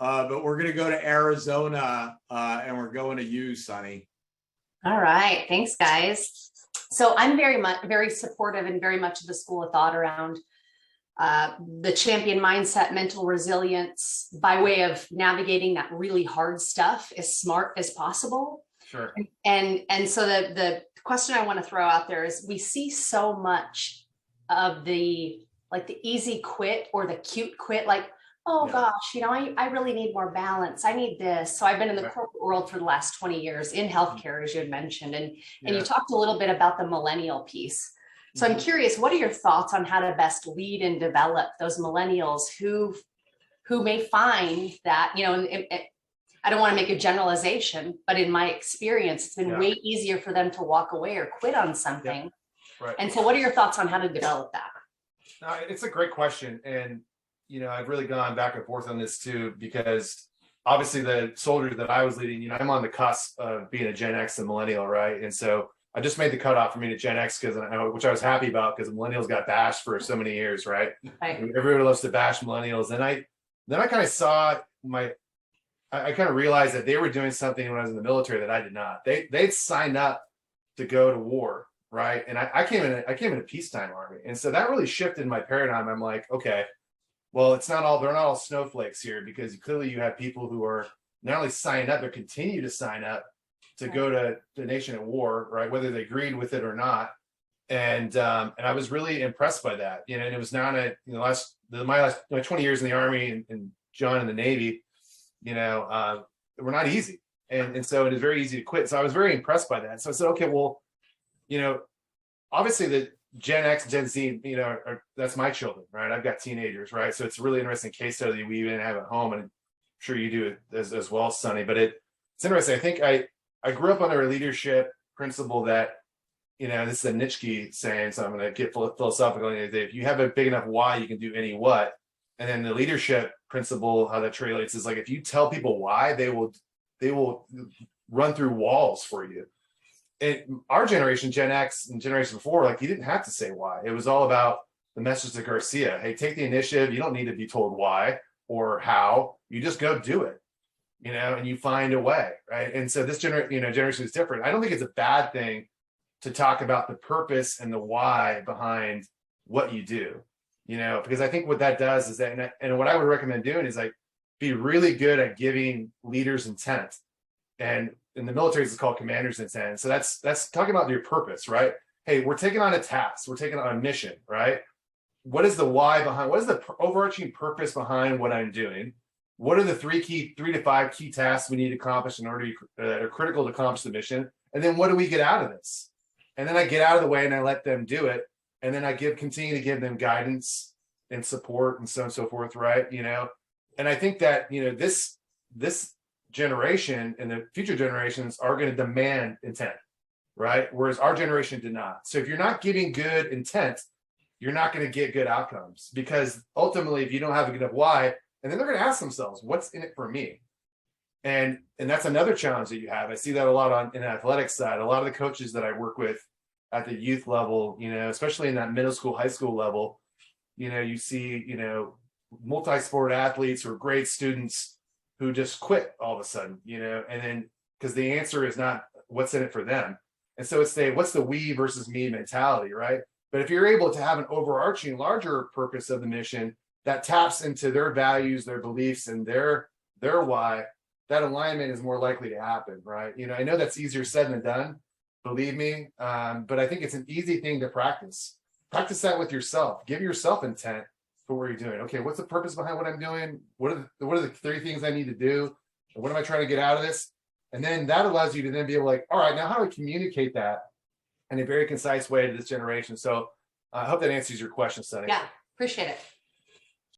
but we're going to go to Arizona and we're going to you, Sonnie. All right. Thanks, guys. So I'm very supportive and very much of the school of thought around the champion mindset, mental resilience, by way of navigating that really hard stuff as smart as possible. Sure. And so the question I want to throw out there is, we see so much of the easy quit or the cute quit, like, oh gosh, I really need more balance. I need this. So I've been in the corporate world for the last 20 years in healthcare, as you had mentioned, and you talked a little bit about the millennial piece. So I'm curious, what are your thoughts on how to best lead and develop those millennials who may find that, I don't want to make a generalization, but in my experience, it's been way easier for them to walk away or quit on something. Right. And so what are your thoughts on how to develop that? It's a great question. And, I've really gone back and forth on this too, because obviously the soldiers that I was leading, I'm on the cusp of being a Gen X and millennial, right? And so I just made the cutoff for me to Gen X, which I was happy about, because millennials got bashed for so many years, right? Everybody loves to bash millennials. And then I kind of saw I kind of realized that they were doing something when I was in the military that I did not. They'd signed up to go to war, right? And I came in a peacetime army, and so that really shifted my paradigm. I'm like, okay, well, they're not all snowflakes here, because clearly you have people who are not only signed up but continue to sign up to go to the nation at war, right? Whether they agreed with it or not. And I was really impressed by that. And it was not my last 20 years in the Army and John in the Navy, were not easy. And so it is very easy to quit. So I was very impressed by that. So I said, okay, well, obviously the Gen X, Gen Z, that's my children, right? I've got teenagers, right? So it's a really interesting case study we even have at home, and I'm sure you do it as well, Sonnie. But it's interesting. I think I grew up under a leadership principle that, this is a Nietzsche saying, so I'm going to get philosophical. If you have a big enough why, you can do any what. And then the leadership principle, how that translates, is like, if you tell people why, they will run through walls for you. And our generation, Gen X and generation before, you didn't have to say why. It was all about the message to Garcia. Hey, take the initiative. You don't need to be told why or how. You just go do it, and you find a way, right? And so this generation is different. I don't think it's a bad thing to talk about the purpose and the why behind what you do, because I think what that does is that, and what I would recommend doing is be really good at giving leaders intent. And in the military, it's called commander's intent. So that's talking about your purpose, right? Hey, we're taking on a task. We're taking on a mission, right? What is the why behind, what is the overarching purpose behind what I'm doing? What are the 3 to 5 key tasks we need to accomplish in order that are critical to accomplish the mission? And then what do we get out of this? And then I get out of the way and I let them do it. And then I continue to give them guidance and support and so on and so forth, right? And I think that, this generation and the future generations are going to demand intent, right? Whereas our generation did not. So if you're not giving good intent, you're not going to get good outcomes, because ultimately, if you don't have a good enough why, and then they're going to ask themselves, what's in it for me? And that's another challenge that you have. I see that a lot in the athletics side. A lot of the coaches that I work with at the youth level, especially in that middle school, high school level, you see, multi-sport athletes who are great students who just quit all of a sudden, and then because the answer is not what's in it for them. And so it's what's the we versus me mentality, right? But if you're able to have an overarching, larger purpose of the mission that taps into their values, their beliefs, and their why, that alignment is more likely to happen, right? I know that's easier said than done, believe me, but I think it's an easy thing to practice. Practice that with yourself. Give yourself intent for what you're doing. Okay, what's the purpose behind what I'm doing? What are the 30 things I need to do? And what am I trying to get out of this? And then that allows you to then be able all right, now how do I communicate that in a very concise way to this generation? So I hope that answers your question, Sonnie. Yeah, appreciate it.